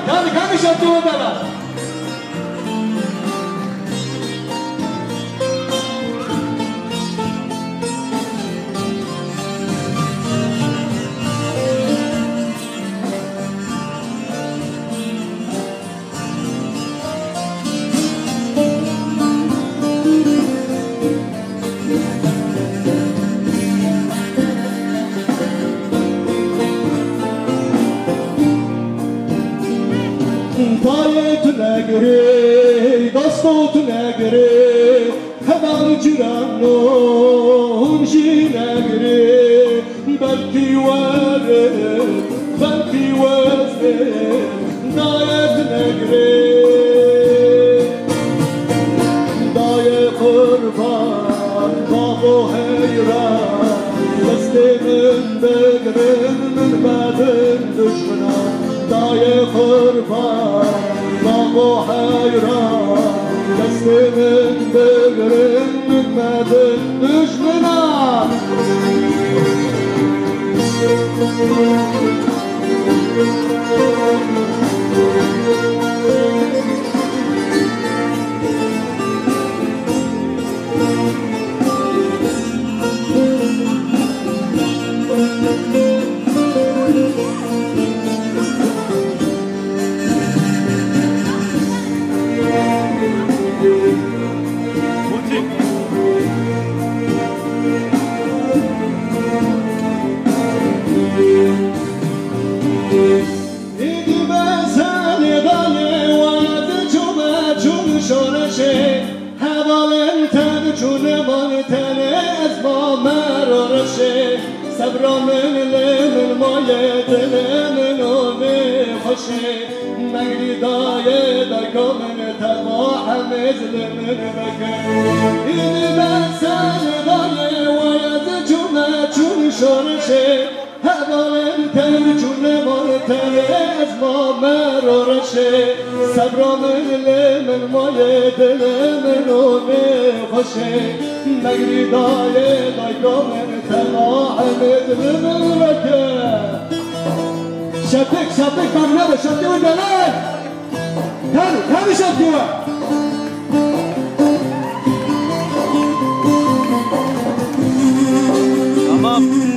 كان شفتوا ده پایت نگری دستات نگری همان جرانون جی نگری بلکی وزه دایت نگری دای قربان بابو حیران دست من بگرن من بدن دشمنان دای قربان بابو حیران دست من بگرن من بدن دشمنان صبرا من لمن مایه دل من آمه خوشه مگری دایه دکا من تقا حمز لمن بکه این بسن دایه وید چونه چون شارشه هوالن تر چون مارتر از ما مرارشه صبرا من لمن مایه دل من آمه خوشه مگری دایه دکا من تقا حمد بمركه شبك برنامج شبك والجلال تاني شبك تمام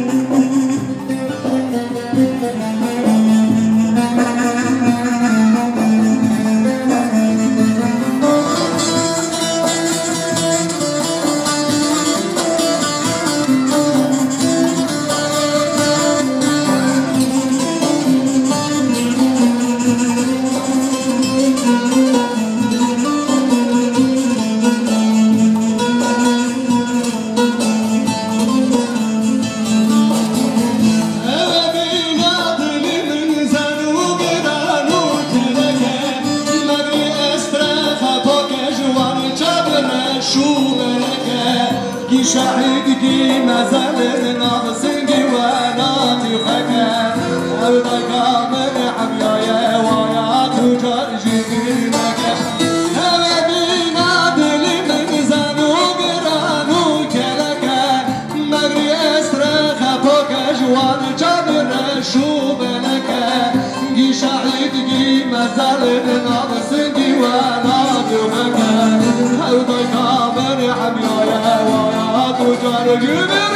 شهید کی نزل ناقصنگی و ناتی خکه او دکا من حمیای وایا تجار جیگی نکه همه بینا دلی من زنو گرانو کلکه مگری استرخ پاک جوان جبر شو بلکه گی شهید کی نزل ناقصنگی و ناتی خکه او دکا من حمیای وایا تجار جیگی نکه